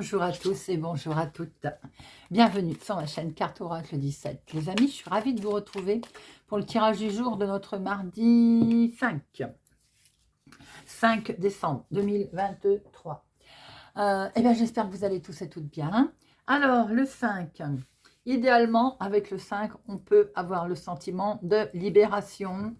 Bonjour à tous et bonjour à toutes. Bienvenue sur ma chaîne Carte Oracle 17. Les amis, je suis ravie de vous retrouver pour le tirage du jour de notre mardi 5 décembre 2023. Eh bien, j'espère que vous allez tous et toutes bien. Alors, le 5, idéalement, avec le 5, on peut avoir le sentiment de libération.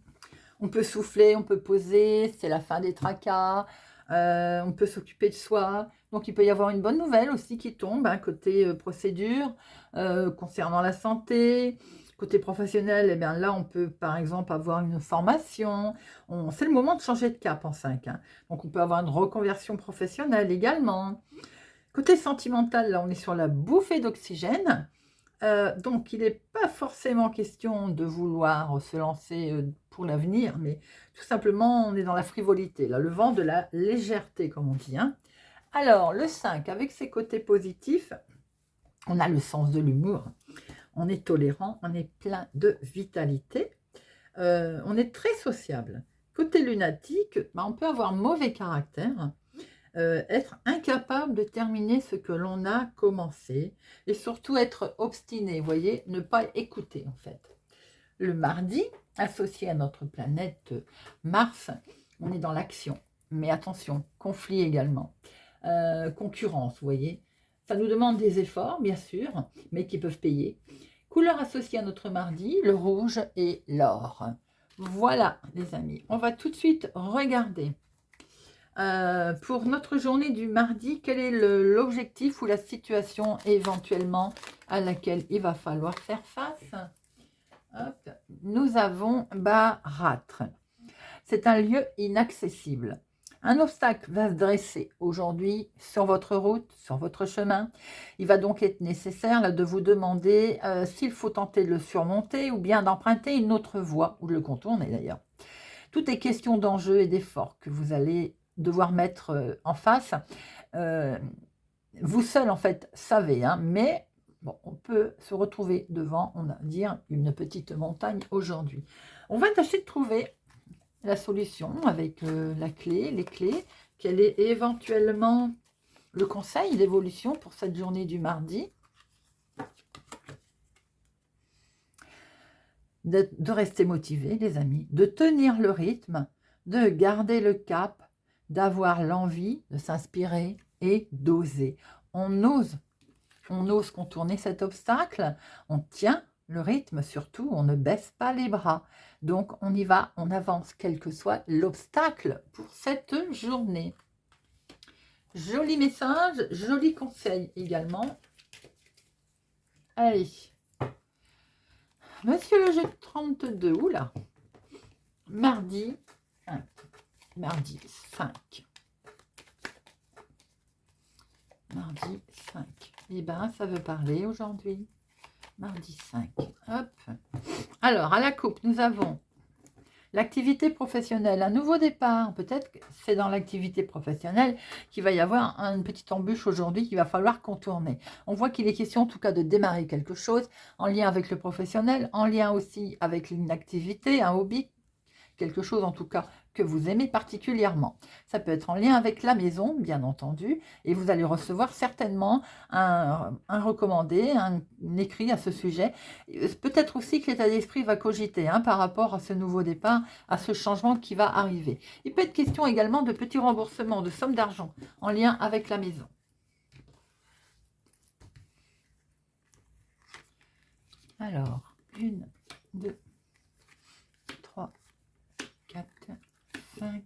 On peut souffler, on peut poser, c'est la fin des tracas. On peut s'occuper de soi. Donc, il peut y avoir une bonne nouvelle aussi qui tombe, hein, côté procédure, concernant la santé. Côté professionnel, eh bien, là, on peut, par exemple, avoir une formation. C'est le moment de changer de cap en 5. Hein. Donc, on peut avoir une reconversion professionnelle également. Côté sentimental, là, on est sur la bouffée d'oxygène. Donc, il n'est pas forcément question de vouloir se lancer pour l'avenir, mais tout simplement, on est dans la frivolité, là, le vent de la légèreté, comme on dit. Hein. Alors, le 5, avec ses côtés positifs, on a le sens de l'humour, on est tolérant, on est plein de vitalité, on est très sociable. Côté lunatique, on peut avoir mauvais caractère, être incapable de terminer ce que l'on a commencé et surtout être obstiné, vous voyez, ne pas écouter en fait. Le mardi, associé à notre planète Mars, on est dans l'action, mais attention, conflit également, concurrence, vous voyez, ça nous demande des efforts bien sûr, mais qui peuvent payer. Couleur associée à notre mardi, le rouge et l'or. Voilà les amis, on va tout de suite regarder pour notre journée du mardi, quel est l'objectif ou la situation éventuellement à laquelle il va falloir faire face. Hop. Nous avons Bharatra. C'est un lieu inaccessible. Un obstacle va se dresser aujourd'hui sur votre route, sur votre chemin. Il va donc être nécessaire là, de vous demander s'il faut tenter de le surmonter ou bien d'emprunter une autre voie, ou de le contourner d'ailleurs. Tout est question d'enjeux et d'efforts que vous allez devoir mettre en face. Vous seul, en fait, savez, hein, mais bon, on peut se retrouver devant, on va dire, une petite montagne aujourd'hui. On va tâcher de trouver la solution avec la clé, les clés. Quel est éventuellement le conseil d'évolution pour cette journée du mardi? De rester motivé, les amis, de tenir le rythme, de garder le cap, d'avoir l'envie de s'inspirer et d'oser. On ose contourner cet obstacle, on tient le rythme surtout, on ne baisse pas les bras. Donc on y va, on avance, quel que soit l'obstacle pour cette journée. Joli message, joli conseil également. Allez. Monsieur le jeu 32, oula. Mardi 5. Mardi 5. Mardi 5. Eh bien, ça veut parler aujourd'hui. Mardi 5. Hop. Alors, à la coupe, nous avons l'activité professionnelle. Un nouveau départ. Peut-être que c'est dans l'activité professionnelle qu'il va y avoir une petite embûche aujourd'hui qu'il va falloir contourner. On voit qu'il est question en tout cas de démarrer quelque chose en lien avec le professionnel, en lien aussi avec une activité, un hobby, quelque chose en tout cas que vous aimez particulièrement. Ça peut être en lien avec la maison, bien entendu, et vous allez recevoir certainement un recommandé, un écrit à ce sujet. Peut-être aussi que l'état d'esprit va cogiter par rapport à ce nouveau départ, à ce changement qui va arriver. Il peut être question également de petits remboursements de sommes d'argent en lien avec la maison. Alors, 1, 2, 3, 4, 5,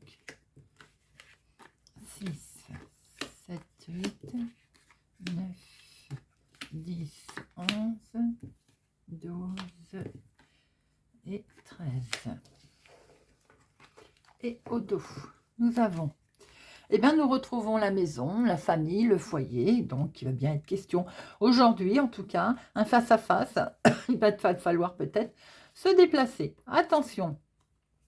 6, 7, 8, 9, 10, 11, 12 et 13. Et au dos, nous avons, eh bien, nous retrouvons la maison, la famille, le foyer, donc il va bien être question aujourd'hui, en tout cas, un face-à-face. Il va falloir peut-être se déplacer. Attention!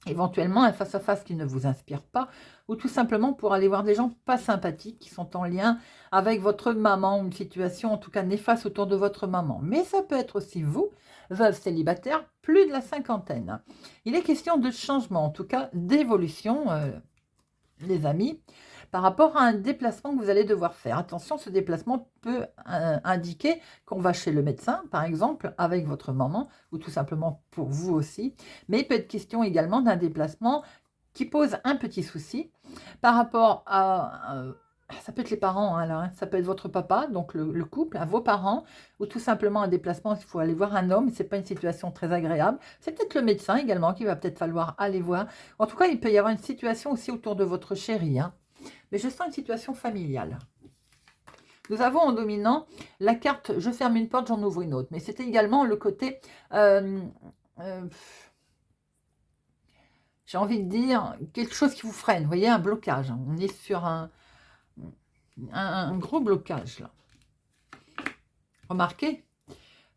Éventuellement un face-à-face qui ne vous inspire pas, ou tout simplement pour aller voir des gens pas sympathiques qui sont en lien avec votre maman, ou une situation en tout cas néfaste autour de votre maman. Mais ça peut être aussi vous, veuve célibataire, plus de la cinquantaine. Il est question de changement, en tout cas d'évolution, les amis. par rapport à un déplacement que vous allez devoir faire. Attention, ce déplacement peut indiquer qu'on va chez le médecin, par exemple, avec votre maman, ou tout simplement pour vous aussi. Mais il peut être question également d'un déplacement qui pose un petit souci par rapport à... ça peut être les parents, hein, là, hein. Ça peut être votre papa, donc le couple, à vos parents, ou tout simplement un déplacement, il faut aller voir un homme, ce n'est pas une situation très agréable. C'est peut-être le médecin également qu'il va peut-être falloir aller voir. En tout cas, il peut y avoir une situation aussi autour de votre chéri, hein. Mais je sens une situation familiale. Nous avons en dominant la carte « Je ferme une porte, j'en ouvre une autre ». Mais c'était également le côté... j'ai envie de dire quelque chose qui vous freine. Vous voyez, un blocage. On est sur un gros blocage, là. Remarquez,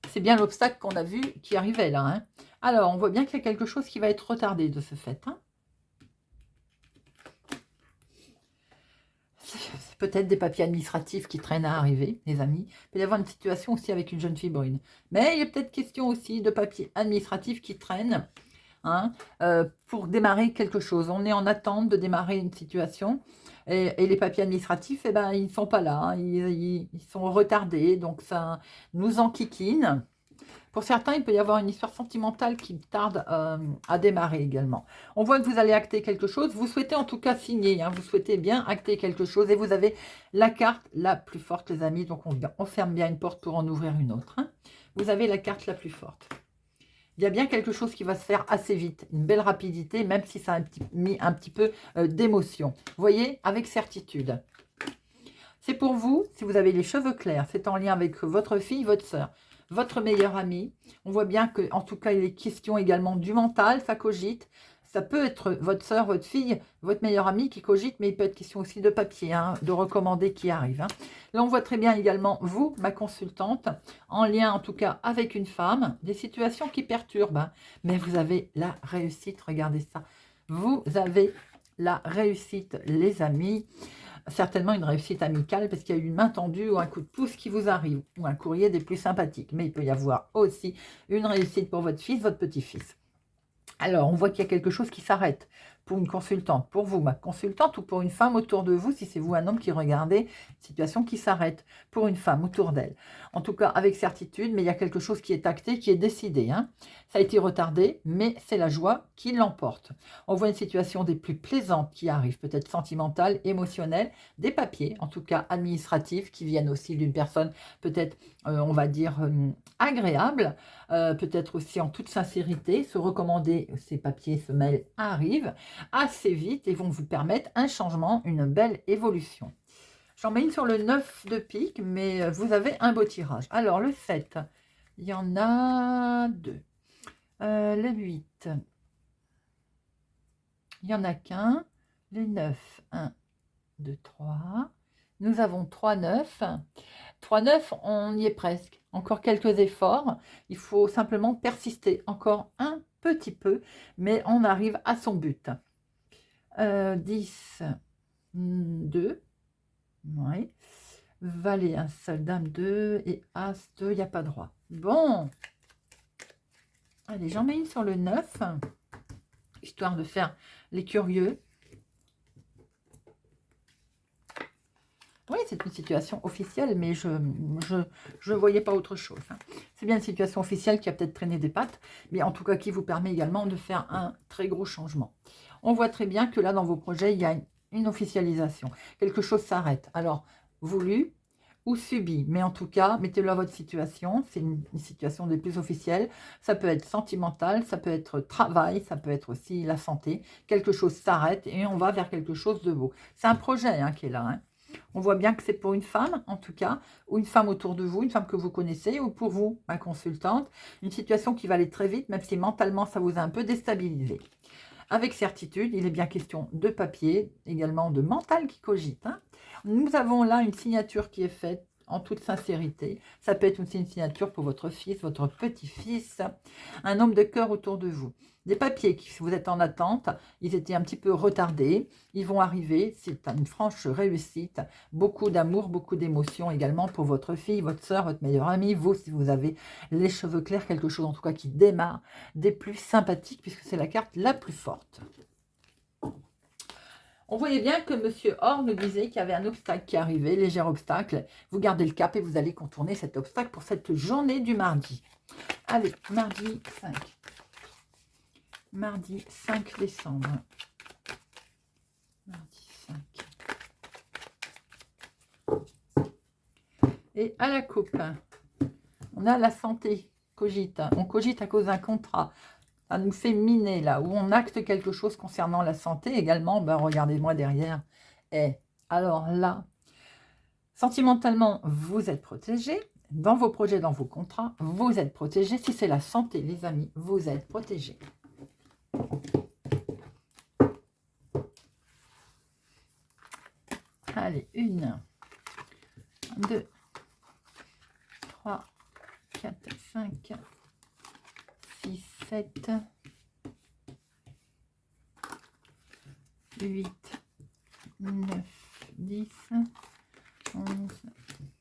c'est bien l'obstacle qu'on a vu qui arrivait, là, hein. Alors, on voit bien qu'il y a quelque chose qui va être retardé de ce fait, hein. C'est peut-être des papiers administratifs qui traînent à arriver, les amis. Il peut y avoir une situation aussi avec une jeune fille brune. Mais il y a peut-être question aussi de papiers administratifs qui traînent, hein, pour démarrer quelque chose. On est en attente de démarrer une situation. Et les papiers administratifs, eh ben, ils ne sont pas là. Hein. Ils sont retardés. Donc, ça nous enquiquine. Pour certains, il peut y avoir une histoire sentimentale qui tarde à démarrer également. On voit que vous allez acter quelque chose. Vous souhaitez en tout cas signer. Hein, vous souhaitez bien acter quelque chose. Et vous avez la carte la plus forte, les amis. Donc, on ferme bien une porte pour en ouvrir une autre. Hein. Vous avez la carte la plus forte. Il y a bien quelque chose qui va se faire assez vite. Une belle rapidité, même si ça a mis un petit peu d'émotion. Vous voyez, avec certitude. C'est pour vous, si vous avez les cheveux clairs. C'est en lien avec votre fille, votre soeur, votre meilleure amie. On voit bien que, en tout cas, il est question également du mental, ça cogite. Ça peut être votre soeur, votre fille, votre meilleure amie qui cogite, mais il peut être question aussi de papier, hein, de recommandés qui arrivent. Hein. Là, on voit très bien également, vous, ma consultante, en lien en tout cas avec une femme, des situations qui perturbent. Hein, mais vous avez la réussite, regardez ça. Vous avez la réussite, les amis. Certainement une réussite amicale parce qu'il y a eu une main tendue ou un coup de pouce qui vous arrive, ou un courrier des plus sympathiques. Mais il peut y avoir aussi une réussite pour votre fils, votre petit-fils. Alors, on voit qu'il y a quelque chose qui s'arrête pour une consultante, pour vous, ma consultante, ou pour une femme autour de vous, si c'est vous un homme qui regardez, situation qui s'arrête pour une femme autour d'elle. En tout cas, avec certitude, mais il y a quelque chose qui est acté, qui est décidé. Hein. Ça a été retardé, mais c'est la joie qui l'emporte. On voit une situation des plus plaisantes qui arrive, peut-être sentimentale, émotionnelle, des papiers, en tout cas administratifs, qui viennent aussi d'une personne peut-être, on va dire, agréable, peut-être aussi en toute sincérité, se recommander, ces papiers, ce mail arrive assez vite et vont vous permettre un changement, une belle évolution. J'en mets une sur le 9 de pique, mais vous avez un beau tirage. Alors, le 7, il y en a 2. Le 8, il n'y en a qu'un. Le 9, 1, 2, 3. Nous avons 3 9. 3 9, on y est presque. Encore quelques efforts. Il faut simplement persister encore un petit peu, mais on arrive à son but. 10, 2. Oui. Valet, un seul, dame 2 et as 2, il n'y a pas droit. Bon. Allez, j'en mets une sur le 9, histoire de faire les curieux. Oui, c'est une situation officielle, mais je ne voyais pas autre chose. Hein. C'est bien une situation officielle qui a peut-être traîné des pattes, mais en tout cas qui vous permet également de faire un très gros changement. On voit très bien que là, dans vos projets, il y a une officialisation. Quelque chose s'arrête. Alors, voulu ou subi, mais en tout cas, mettez-le à votre situation. C'est une situation des plus officielles. Ça peut être sentimental, ça peut être travail, ça peut être aussi la santé. Quelque chose s'arrête et on va vers quelque chose de beau. C'est un projet hein, qui est là. Hein. On voit bien que c'est pour une femme, en tout cas, ou une femme autour de vous, une femme que vous connaissez, ou pour vous, ma consultante. Une situation qui va aller très vite, même si mentalement, ça vous a un peu déstabilisé. Avec certitude, il est bien question de papier, également de mental qui cogite. Hein. Nous avons là une signature qui est faite en toute sincérité. Ça peut être aussi une signature pour votre fils, votre petit-fils, un homme de cœur autour de vous. Des papiers qui, si vous êtes en attente, ils étaient un petit peu retardés. Ils vont arriver. C'est une franche réussite. Beaucoup d'amour, beaucoup d'émotions également pour votre fille, votre soeur, votre meilleure amie. Vous, si vous avez les cheveux clairs, quelque chose en tout cas qui démarre, des plus sympathiques puisque c'est la carte la plus forte. On voyait bien que Monsieur Or nous disait qu'il y avait un obstacle qui arrivait, léger obstacle. Vous gardez le cap et vous allez contourner cet obstacle pour cette journée du mardi. Allez, mardi 5. Mardi 5 décembre. Mardi 5. Et à la coupe, on a la santé, cogite. On cogite à cause d'un contrat. Ça nous fait miner là, où on acte quelque chose concernant la santé également. Ben, regardez-moi derrière. Et alors là, sentimentalement, vous êtes protégé. Dans vos projets, dans vos contrats, vous êtes protégé. Si c'est la santé, les amis, vous êtes protégé. Allez, 1, 2, 3, 4, 5, 6, 7, 8, 9, 10, 11,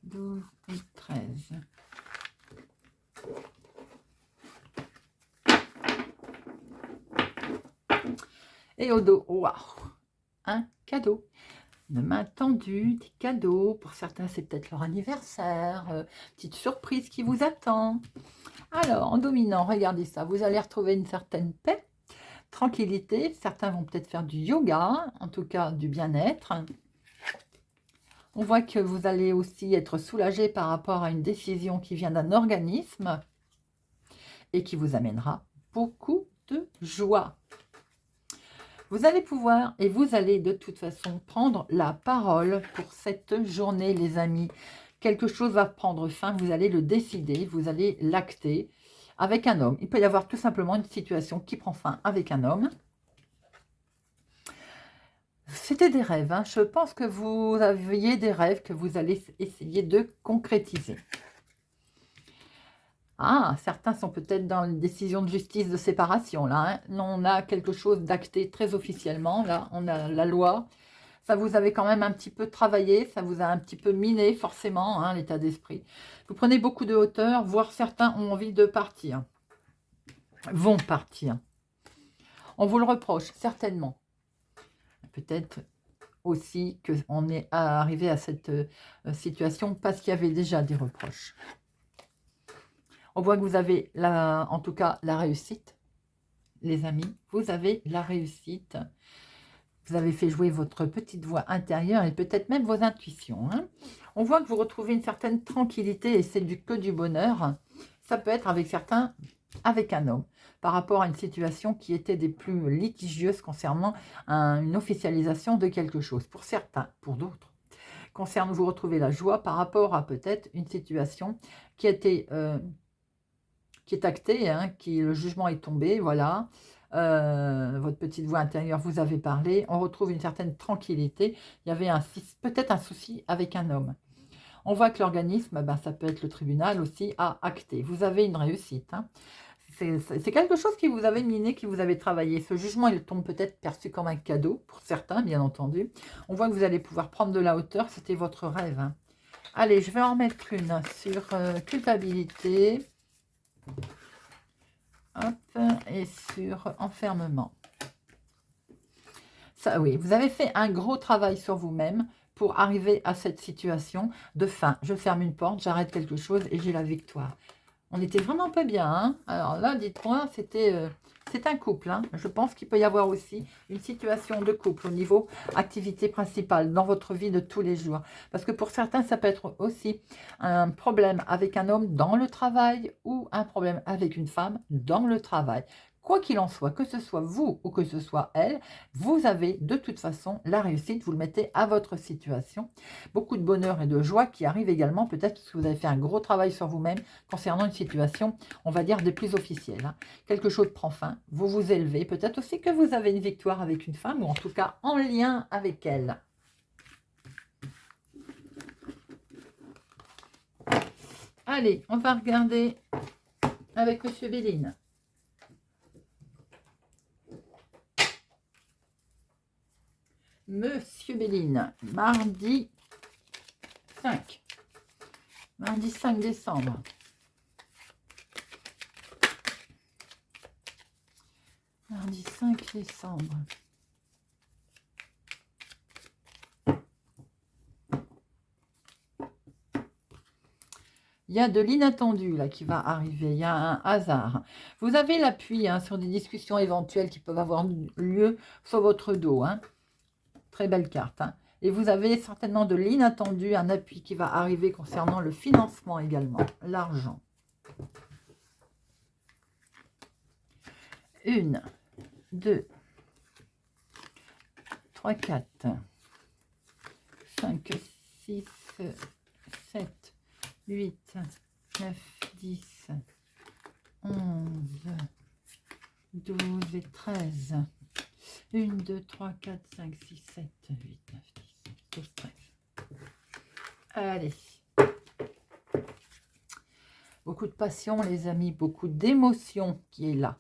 12 et 13. Et au dos, waouh, un cadeau. Une main tendue, des cadeaux. Pour certains, c'est peut-être leur anniversaire. Petite surprise qui vous attend. Alors, en dominant, regardez ça. Vous allez retrouver une certaine paix, tranquillité. Certains vont peut-être faire du yoga, en tout cas du bien-être. On voit que vous allez aussi être soulagé par rapport à une décision qui vient d'un organisme et qui vous amènera beaucoup de joie. Vous allez pouvoir et vous allez de toute façon prendre la parole pour cette journée, les amis. Quelque chose va prendre fin, vous allez le décider, vous allez l'acter avec un homme. Il peut y avoir tout simplement une situation qui prend fin avec un homme. C'était des rêves, hein. Je pense que vous aviez des rêves que vous allez essayer de concrétiser. Ah, certains sont peut-être dans une décision de justice de séparation, là. Hein. On a quelque chose d'acté très officiellement, là. On a la loi. Ça vous avez quand même un petit peu travaillé, ça vous a un petit peu miné, forcément, hein, l'état d'esprit. Vous prenez beaucoup de hauteur, voire certains ont envie de partir. Vont partir. On vous le reproche, certainement. Peut-être aussi qu'on est arrivé à cette situation parce qu'il y avait déjà des reproches. On voit que vous avez, en tout cas, la réussite, les amis. Vous avez la réussite. Vous avez fait jouer votre petite voix intérieure et peut-être même vos intuitions. Hein. On voit que vous retrouvez une certaine tranquillité et c'est que du bonheur. Ça peut être avec certains, avec un homme, par rapport à une situation qui était des plus litigieuses concernant une officialisation de quelque chose. Pour certains, pour d'autres. Concernant, vous retrouvez la joie par rapport à peut-être une situation qui était... qui est acté, hein, le jugement est tombé, voilà. Votre petite voix intérieure, vous avez parlé. On retrouve une certaine tranquillité. Il y avait peut-être un souci avec un homme. On voit que l'organisme, ben, ça peut être le tribunal aussi, a acté. Vous avez une réussite. Hein. C'est quelque chose qui vous avait miné, qui vous avez travaillé. Ce jugement, il tombe peut-être perçu comme un cadeau, pour certains, bien entendu. On voit que vous allez pouvoir prendre de la hauteur. C'était votre rêve. Hein. Allez, je vais en remettre une sur culpabilité. Hop, et sur enfermement. Ça, oui, vous avez fait un gros travail sur vous-même pour arriver à cette situation de fin. Je ferme une porte, j'arrête quelque chose et j'ai la victoire. On était vraiment pas bien. Hein. Alors là, dites-moi, c'est un couple. Hein. Je pense qu'il peut y avoir aussi une situation de couple au niveau activité principale dans votre vie de tous les jours. Parce que pour certains, ça peut être aussi un problème avec un homme dans le travail ou un problème avec une femme dans le travail. Quoi qu'il en soit, que ce soit vous ou que ce soit elle, vous avez de toute façon la réussite, vous le mettez à votre situation. Beaucoup de bonheur et de joie qui arrivent également, peut-être parce que vous avez fait un gros travail sur vous-même concernant une situation, on va dire, des plus officielles. Hein. Quelque chose prend fin, vous vous élevez, peut-être aussi que vous avez une victoire avec une femme, ou en tout cas en lien avec elle. Allez, on va regarder avec Monsieur Béline. Monsieur Béline, mardi 5. Mardi 5 décembre. Mardi 5 décembre. Il y a de l'inattendu là qui va arriver, il y a un hasard. Vous avez l'appui sur des discussions éventuelles qui peuvent avoir lieu sur votre dos. Très belle carte. Et vous avez certainement de l'inattendu, un appui qui va arriver concernant le financement également, l'argent. 1, 2, 3, 4, 5, 6, 7, 8, 9, 10, 11, 12 et 13. 1, 2, 3, 4, 5, 6, 7, 8, 9, 10, 12, 13. Allez. Beaucoup de passion, les amis, beaucoup d'émotion qui est là.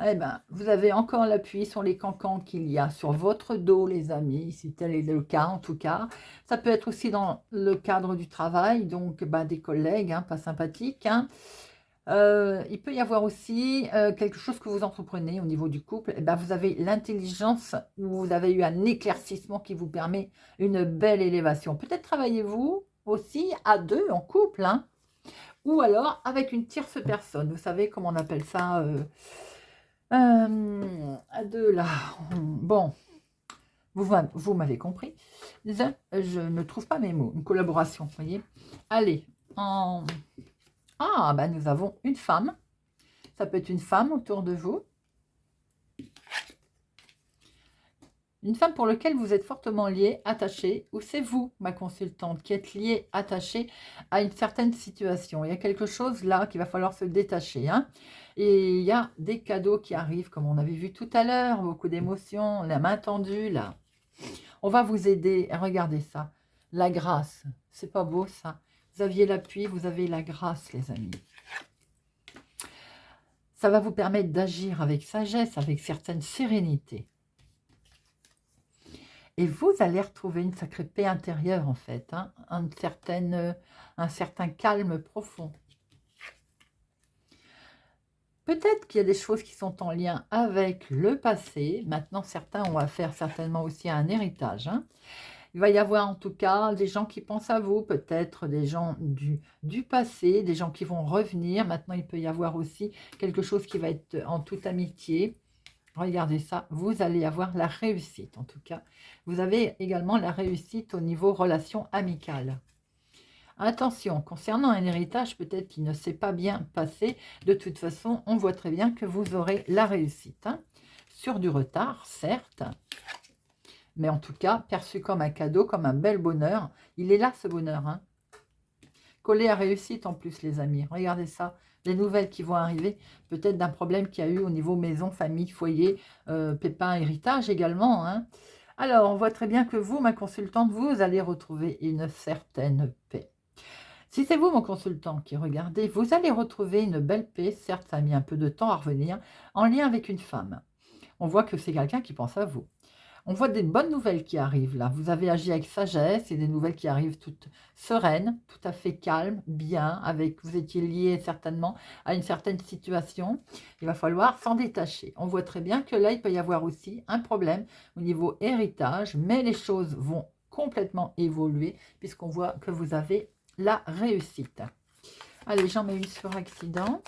Eh ben, vous avez encore l'appui sur les cancans qu'il y a sur votre dos, les amis, si tel est le cas en tout cas. Ça peut être aussi dans le cadre du travail, donc des collègues, pas sympathiques. Il peut y avoir aussi quelque chose que vous entreprenez au niveau du couple. Vous avez l'intelligence, vous avez eu un éclaircissement qui vous permet une belle élévation. Peut-être travaillez-vous aussi à deux en couple, ou alors avec une tierce personne. Vous savez comment on appelle ça à deux là. Bon, vous m'avez compris. Je ne trouve pas mes mots. Une collaboration, vous voyez. Allez, nous avons une femme. Ça peut être une femme autour de vous. Une femme pour laquelle vous êtes fortement lié, attaché, ou c'est vous, ma consultante, qui êtes lié, attaché à une certaine situation. Il y a quelque chose là qu'il va falloir se détacher. Et il y a des cadeaux qui arrivent, comme on avait vu tout à l'heure, beaucoup d'émotions, la main tendue là. On va vous aider. Regardez ça. La grâce. C'est pas beau ça? Vous aviez l'appui, vous avez la grâce, les amis. Ça va vous permettre d'agir avec sagesse, avec certaine sérénité. Et vous allez retrouver une sacrée paix intérieure, en fait. Un certain calme profond. Peut-être qu'il y a des choses qui sont en lien avec le passé. Maintenant, certains ont affaire certainement aussi à un héritage. Il va y avoir en tout cas des gens qui pensent à vous, peut-être des gens du passé, des gens qui vont revenir. Maintenant, il peut y avoir aussi quelque chose qui va être en toute amitié. Regardez ça, vous allez avoir la réussite en tout cas. Vous avez également la réussite au niveau relations amicales. Attention, concernant un héritage, peut-être qu'il ne s'est pas bien passé. De toute façon, on voit très bien que vous aurez la réussite. Sur du retard, certes. Mais en tout cas, perçu comme un cadeau, comme un bel bonheur. Il est là, ce bonheur. Collé à réussite en plus, les amis. Regardez ça. Les nouvelles qui vont arriver, peut-être d'un problème qu'il y a eu au niveau maison, famille, foyer, pépin, héritage également. Alors, on voit très bien que vous, ma consultante, vous allez retrouver une certaine paix. Si c'est vous, mon consultant, qui regardez, vous allez retrouver une belle paix. Certes, ça a mis un peu de temps à revenir, en lien avec une femme. On voit que c'est quelqu'un qui pense à vous. On voit des bonnes nouvelles qui arrivent là. Vous avez agi avec sagesse et des nouvelles qui arrivent toutes sereines, tout à fait calmes, bien. Vous étiez lié certainement à une certaine situation. Il va falloir s'en détacher. On voit très bien que là, il peut y avoir aussi un problème au niveau héritage, mais les choses vont complètement évoluer puisqu'on voit que vous avez la réussite. Allez, j'en mets une sur accident.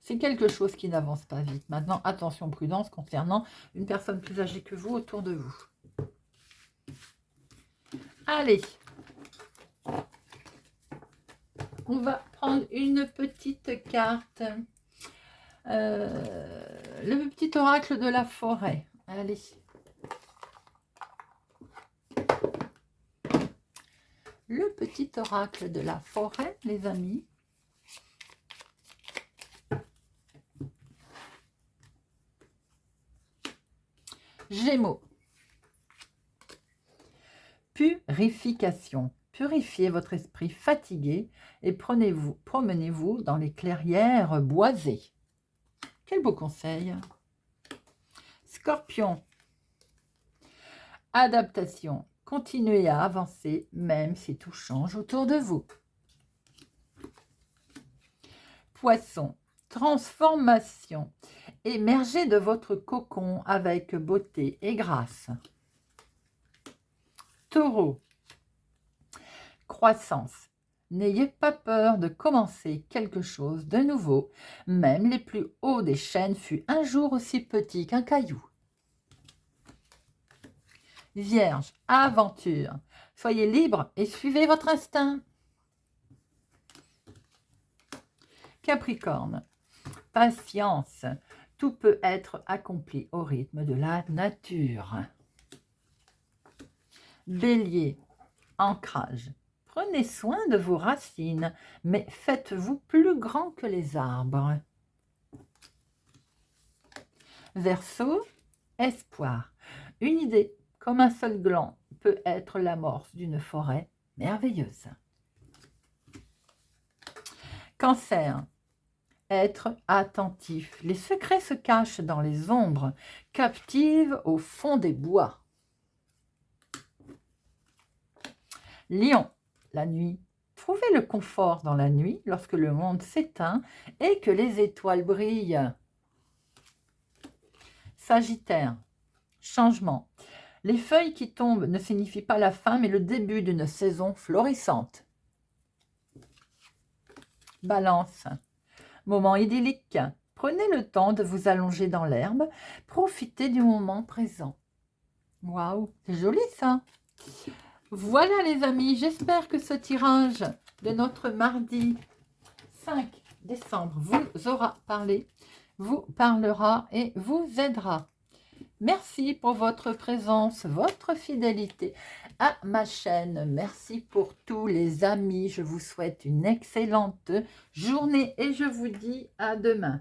C'est quelque chose qui n'avance pas vite. Maintenant, attention, prudence concernant une personne plus âgée que vous autour de vous. Allez. On va prendre une petite carte. Le petit oracle de la forêt. Allez. Le petit oracle de la forêt, les amis. Gémeaux. Purification. Purifiez votre esprit fatigué et promenez-vous dans les clairières boisées. Quel beau conseil. Scorpion. Adaptation. Continuez à avancer même si tout change autour de vous. Poisson. Transformation. Émergez de votre cocon avec beauté et grâce. Taureau, croissance. N'ayez pas peur de commencer quelque chose de nouveau. Même les plus hauts des chênes fut un jour aussi petit qu'un caillou. Vierge, aventure. Soyez libre et suivez votre instinct. Capricorne, patience. Tout peut être accompli au rythme de la nature. Bélier, ancrage. Prenez soin de vos racines, mais faites-vous plus grand que les arbres. Verseau, espoir. Une idée, comme un seul gland, peut être l'amorce d'une forêt merveilleuse. Cancer, être attentif. Les secrets se cachent dans les ombres, captives au fond des bois. Lion, la nuit. Trouvez le confort dans la nuit lorsque le monde s'éteint et que les étoiles brillent. Sagittaire, changement. Les feuilles qui tombent ne signifient pas la fin, mais le début d'une saison florissante. Balance, moment idyllique. Prenez le temps de vous allonger dans l'herbe. Profitez du moment présent. Waouh, c'est joli ça. Voilà les amis, j'espère que ce tirage de notre mardi 5 décembre vous aura parlé, vous parlera et vous aidera. Merci pour votre présence, votre fidélité à ma chaîne. Merci pour tous les amis. Je vous souhaite une excellente journée et je vous dis à demain.